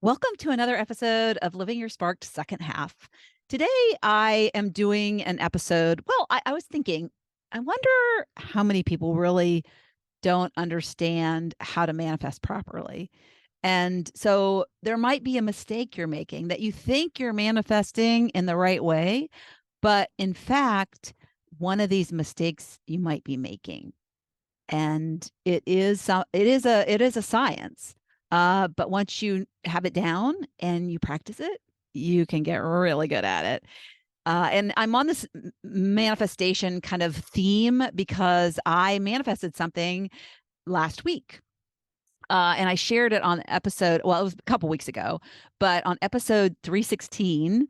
Welcome to another episode of Living Your Sparked Second Half. Today, I am doing an episode. I was thinking, I wonder how many people really don't understand how to manifest properly. And so there might be a mistake you're making that you think you're manifesting in the right way, but in fact, one of these mistakes you might be making, and it is a science. But once you have it down and you practice it, you can get really good at it. And I'm on this manifestation kind of theme because I manifested something last week. And I shared it on episode, well, it was a couple weeks ago, but on episode 316,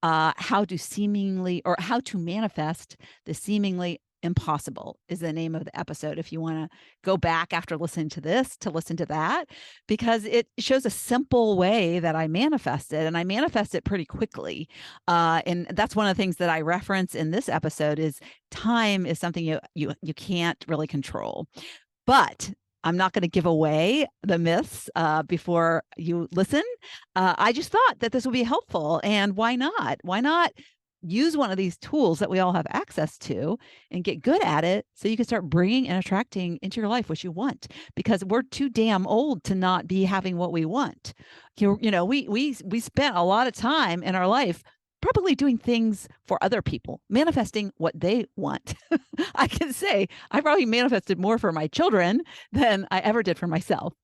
how to manifest the seemingly impossible is the name of the episode. If you want to go back after listening to this to listen to that, because it shows a simple way that I manifested, and I manifest it pretty quickly. And that's one of the things that I reference in this episode is time is something you can't really control. But I'm not going to give away the myths before you listen. I just thought that this would be helpful. And why not? Why not use one of these tools that we all have access to and get good at it so you can start bringing and attracting into your life what you want? Because we're too damn old to not be having what we want. We spent a lot of time in our life probably doing things for other people, manifesting what they want. I can say I probably manifested more for my children than I ever did for myself.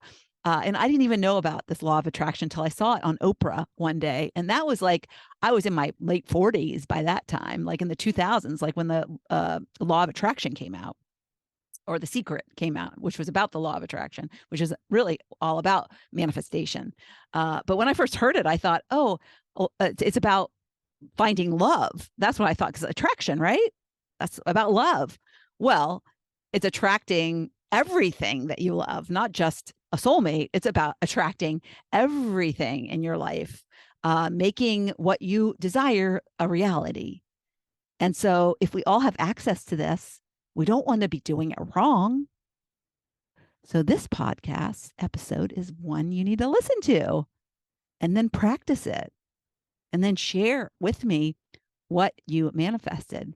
And I didn't even know about this law of attraction until I saw it on Oprah one day. And that was like, I was in my late 40s by that time, like in the 2000s, like when the law of attraction came out, or The Secret came out, which was about the law of attraction, which is really all about manifestation. But when I first heard it, I thought, it's about finding love. That's what I thought, because attraction, right? That's about love. Well, it's attracting everything that you love, not just a soulmate. It's about attracting everything in your life, making what you desire a reality. And so, if we all have access to this, we don't want to be doing it wrong. So, this podcast episode is one you need to listen to and then practice it and then share with me what you manifested.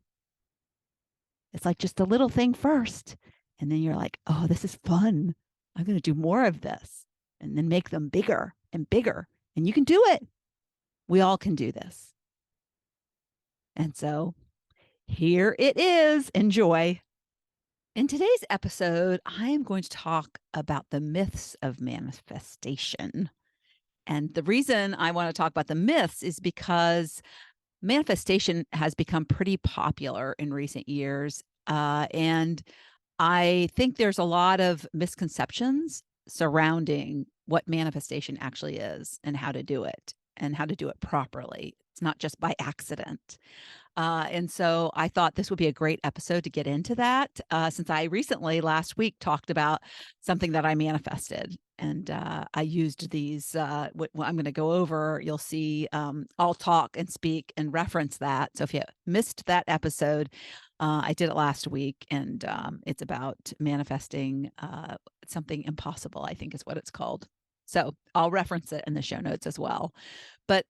It's like just a little thing first. And then you're like, oh, this is fun. I'm going to do more of this, and then make them bigger and bigger. And you can do it. We all can do this. And so here it is. Enjoy. In today's episode, I am going to talk about the myths of manifestation. And the reason I want to talk about the myths is because manifestation has become pretty popular in recent years. And I think there's a lot of misconceptions surrounding what manifestation actually is and how to do it and how to do it properly. It's not just by accident. And so I thought this would be a great episode to get into that, since I recently, last week, talked about something that I manifested. And I used these, what I'm going to go over. You'll see, I'll talk and speak and reference that. So if you missed that episode, I did it last week, and it's about manifesting something impossible, I think is what it's called. So I'll reference it in the show notes as well. But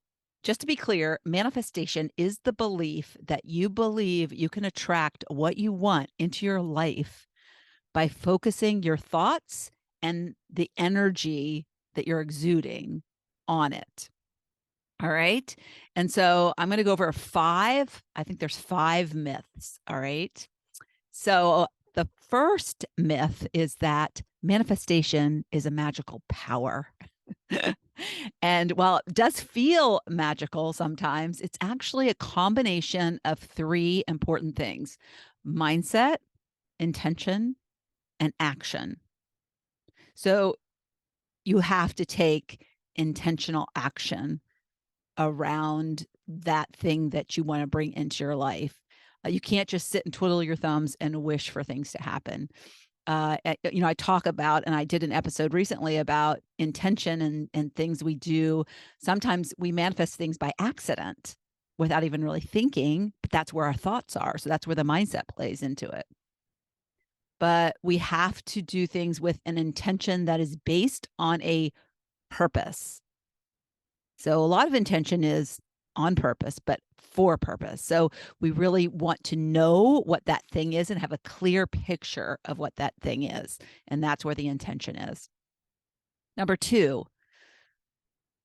just to be clear, manifestation is the belief that you believe you can attract what you want into your life by focusing your thoughts and the energy that you're exuding on it. All right. And so I'm going to go over I think there's 5 myths. All right. So the first myth is that manifestation is a magical power. And while it does feel magical sometimes, it's actually a combination of 3 important things: mindset, intention, and action. So you have to take intentional action around that thing that you want to bring into your life. You can't just sit and twiddle your thumbs and wish for things to happen. I talk about, and I did an episode recently about intention and things we do. Sometimes we manifest things by accident without even really thinking, but that's where our thoughts are. So that's where the mindset plays into it. But we have to do things with an intention that is based on a purpose. So a lot of intention is on purpose, but for purpose. So we really want to know what that thing is and have a clear picture of what that thing is. And that's where the intention is. Number two,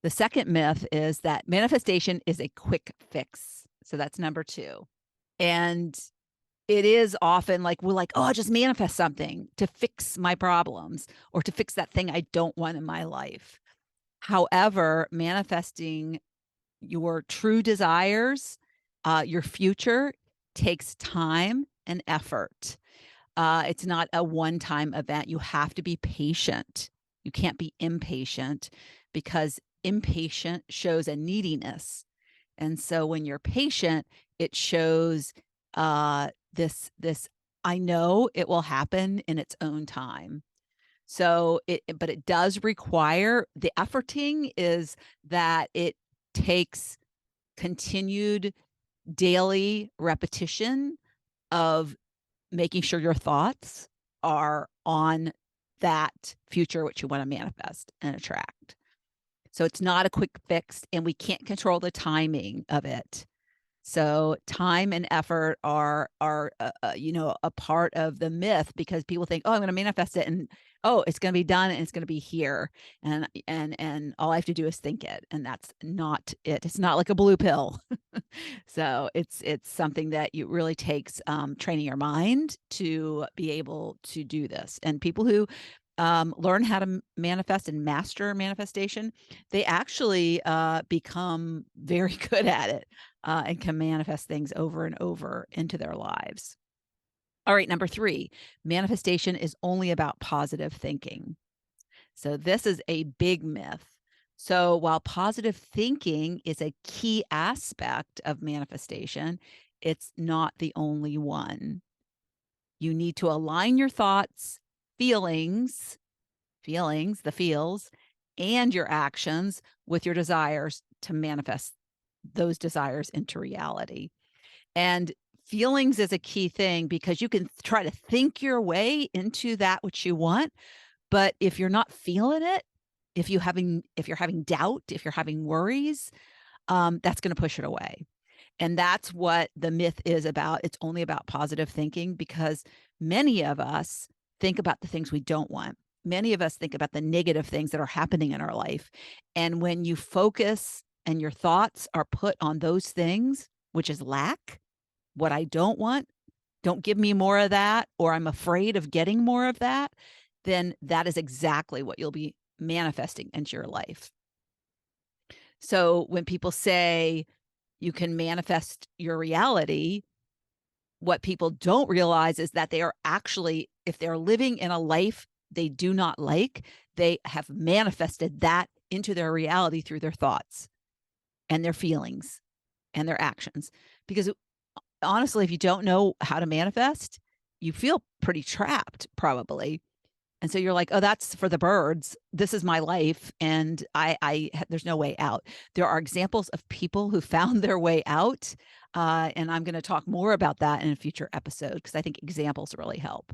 the second myth is that manifestation is a quick fix. So that's number two. And it is often like, we're like, oh, I'll just manifest something to fix my problems or to fix that thing I don't want in my life. However, manifesting your true desires, your future takes time and effort. It's not a one-time event. You have to be patient. You can't be impatient because impatient shows a neediness. And so when you're patient, it shows this I know it will happen in its own time. So but it does require the efforting is that it takes continued daily repetition of making sure your thoughts are on that future which you want to manifest and attract. So it's not a quick fix, and we can't control the timing of it. So time and effort are a part of the myth because people think, oh, I'm going to manifest it, and oh, it's going to be done, and it's going to be here, and all I have to do is think it, and that's not it. It's not like a blue pill. So it's something that it really takes training your mind to be able to do this. And people who learn how to manifest and master manifestation, they actually become very good at it and can manifest things over and over into their lives. All right, number three, manifestation is only about positive thinking. So this is a big myth. So while positive thinking is a key aspect of manifestation, it's not the only one. You need to align your thoughts, feelings, the feels, and your actions with your desires to manifest those desires into reality. And feelings is a key thing because you can try to think your way into that which you want, but if you're not feeling it, if you're having doubt, if you're having worries, that's going to push it away. And that's what the myth is about. It's only about positive thinking because many of us think about the things we don't want. Many of us think about the negative things that are happening in our life. And when you focus and your thoughts are put on those things, which is lack, what I don't want, don't give me more of that, or I'm afraid of getting more of that, then that is exactly what you'll be manifesting into your life. So when people say you can manifest your reality, what people don't realize is that they are actually, if they're living in a life they do not like, they have manifested that into their reality through their thoughts and their feelings and their actions. Because honestly, if you don't know how to manifest, you feel pretty trapped probably. And so you're like, oh, that's for the birds. This is my life. And there's no way out. There are examples of people who found their way out. And I'm going to talk more about that in a future episode because I think examples really help.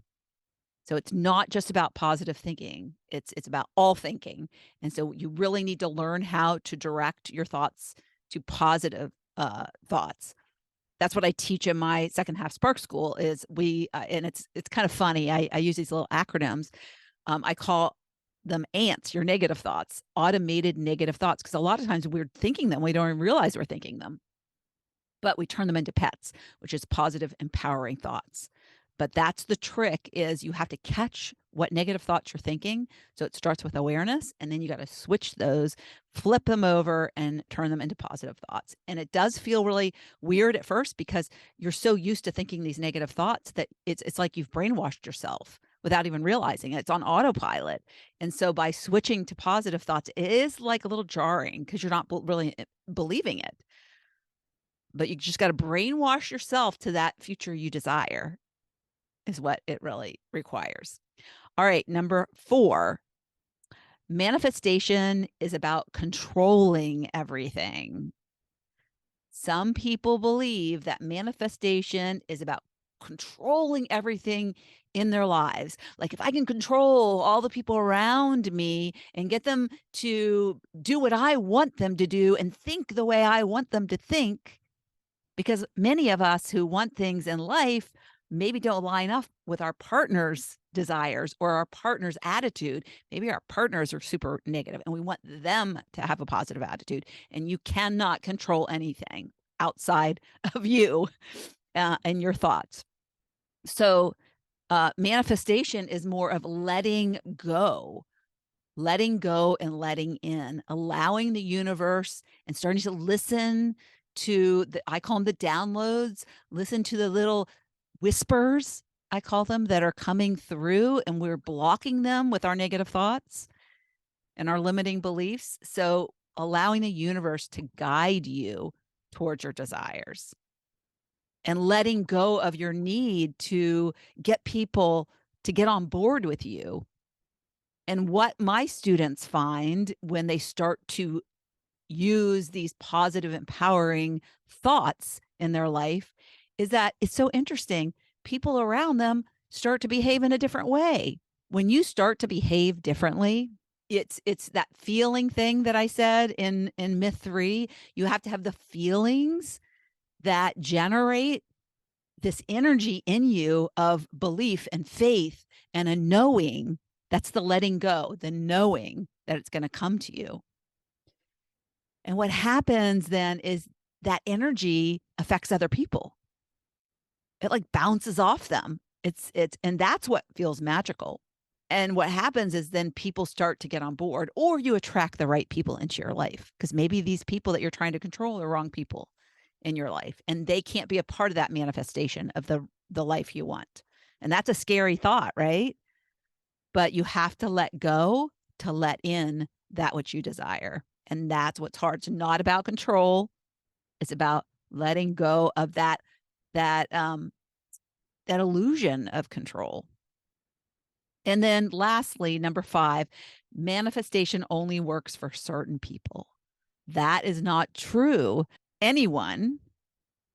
So it's not just about positive thinking. It's about all thinking. And so you really need to learn how to direct your thoughts to positive thoughts. That's what I teach in my second half Spark School is and it's kind of funny. I use these little acronyms. I call them ANTs, your negative thoughts, automated negative thoughts. Because a lot of times we're thinking them, we don't even realize we're thinking them, but we turn them into PETs, which is positive, empowering thoughts. But that's the trick is you have to catch what negative thoughts you're thinking. So it starts with awareness, and then you got to switch those, flip them over and turn them into positive thoughts. And it does feel really weird at first because you're so used to thinking these negative thoughts that it's like you've brainwashed yourself without even realizing it. It's on autopilot. And so by switching to positive thoughts, it is like a little jarring because you're not really believing it. But you just got to brainwash yourself to that future you desire is what it really requires. All right, number 4, manifestation is about controlling everything. Some people believe that manifestation is about controlling everything in their lives. Like if I can control all the people around me and get them to do what I want them to do and think the way I want them to think, because many of us who want things in life maybe don't line up with our partner's desires or our partner's attitude. Maybe our partners are super negative and we want them to have a positive attitude. And you cannot control anything outside of you and your thoughts. So, manifestation is more of letting go and letting in, allowing the universe and starting to listen to I call them the downloads, listen to the little whispers, I call them, that are coming through, and we're blocking them with our negative thoughts and our limiting beliefs. So allowing the universe to guide you towards your desires and letting go of your need to get people to get on board with you. And what my students find when they start to use these positive, empowering thoughts in their life is that it's so interesting. People around them start to behave in a different way. When you start to behave differently, it's that feeling thing that I said in myth 3. You have to have the feelings that generate this energy in you of belief and faith and a knowing. That's the letting go, the knowing that it's going to come to you. And what happens then is that energy affects other people. It like bounces off them. And that's what feels magical. And what happens is then people start to get on board, or you attract the right people into your life, because maybe these people that you're trying to control are wrong people in your life, and they can't be a part of that manifestation of the life you want. And that's a scary thought, right? But you have to let go to let in that which you desire. And that's what's hard. It's not about control. It's about letting go of that illusion of control. And then lastly, number 5, manifestation only works for certain people. That is not true. Anyone,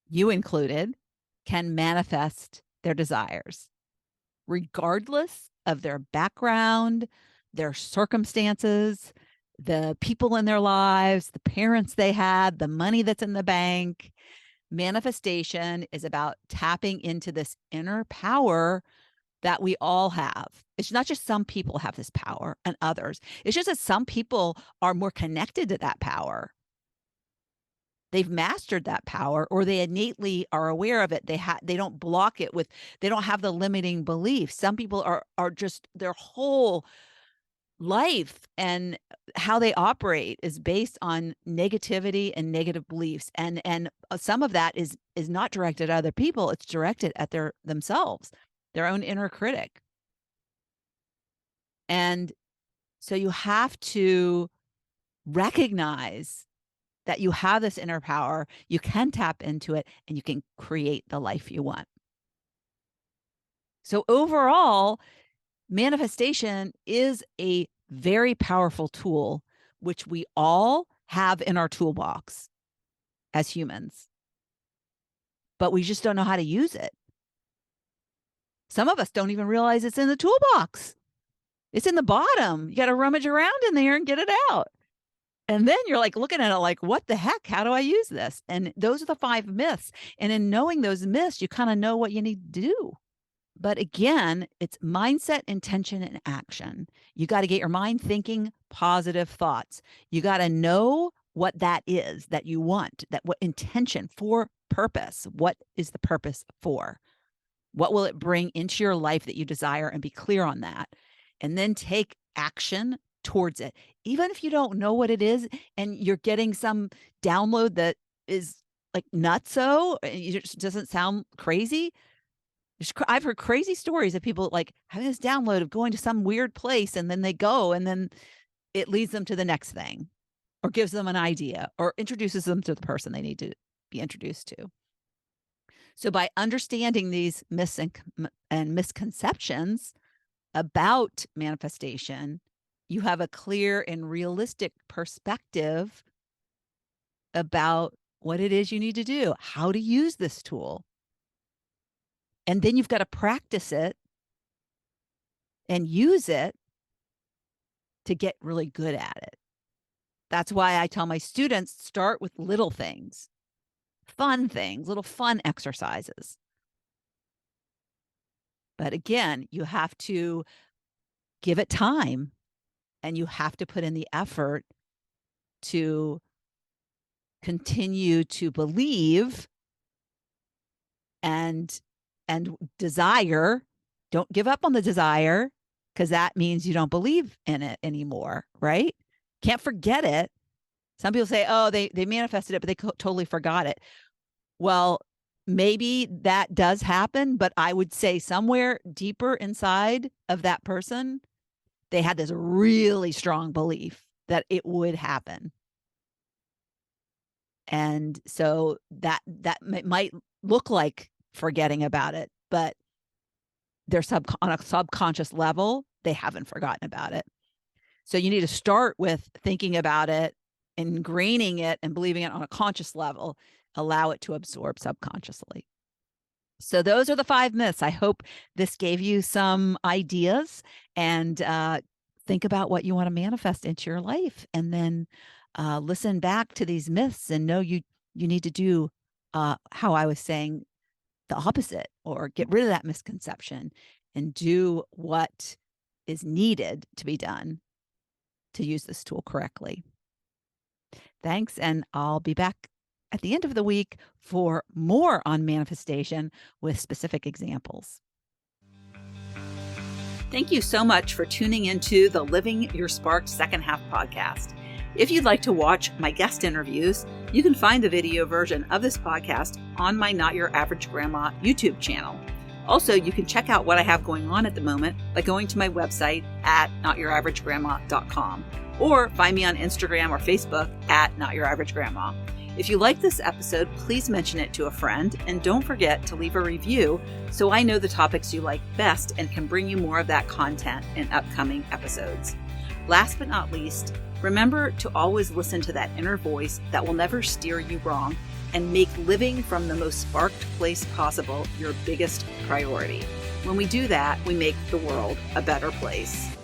you included, can manifest their desires, regardless of their background, their circumstances, the people in their lives, the parents they had, the money that's in the bank. Manifestation is about tapping into this inner power that we all have. It's not just some people have this power and others. It's just that some people are more connected to that power. They've mastered that power, or they innately are aware of it. They don't block it with, they don't have the limiting beliefs. Some people are just, their whole life and how they operate is based on negativity and negative beliefs. And some of that is not directed at other people. It's directed at themselves, their own inner critic. And so you have to recognize that you have this inner power, you can tap into it, and you can create the life you want. So overall, manifestation is a very powerful tool, which we all have in our toolbox as humans, but we just don't know how to use it. Some of us don't even realize it's in the toolbox. It's in the bottom. You got to rummage around in there and get it out. And then you're like looking at it like, what the heck? How do I use this? And those are the 5 myths. And in knowing those myths, you kind of know what you need to do. But again, it's mindset, intention, and action. You got to get your mind thinking positive thoughts. You got to know what that is that you want, that what intention for purpose. What is the purpose for? What will it bring into your life that you desire, and be clear on that. And then take action towards it. Even if you don't know what it is and you're getting some download that is like nutso, it just doesn't sound crazy. I've heard crazy stories of people like having this download of going to some weird place, and then they go and then it leads them to the next thing, or gives them an idea, or introduces them to the person they need to be introduced to. So by understanding these myths and misconceptions about manifestation, you have a clear and realistic perspective about what it is you need to do, how to use this tool. And then you've got to practice it and use it to get really good at it. That's why I tell my students, start with little things, fun things, little fun exercises. But again, you have to give it time and you have to put in the effort to continue to believe and desire. Don't give up on the desire, because that means you don't believe in it anymore, right? Can't forget it. Some people say, oh, they manifested it, but they totally forgot it. Well, maybe that does happen, but I would say somewhere deeper inside of that person, they had this really strong belief that it would happen. And so that might look like forgetting about it, but they're on a subconscious level, they haven't forgotten about it. So you need to start with thinking about it, ingraining it, and believing it on a conscious level. Allow it to absorb subconsciously. So those are the 5 myths. I hope this gave you some ideas, and think about what you want to manifest into your life, and then listen back to these myths and know you need to do how I was saying, the opposite, or get rid of that misconception and do what is needed to be done to use this tool correctly. Thanks, and I'll be back at the end of the week for more on manifestation with specific examples. Thank you so much for tuning into the Living Your Sparked Second Half podcast. If you'd like to watch my guest interviews, you can find the video version of this podcast on my Not Your Average Grandma YouTube channel. Also, you can check out what I have going on at the moment by going to my website at notyouraverage.grandma.com, or find me on Instagram or Facebook at notyouraverage.grandma. If you like this episode, please mention it to a friend, and don't forget to leave a review so I know the topics you like best and can bring you more of that content in upcoming episodes. Last but not least, remember to always listen to that inner voice that will never steer you wrong, and make living from the most sparked place possible your biggest priority. When we do that, we make the world a better place.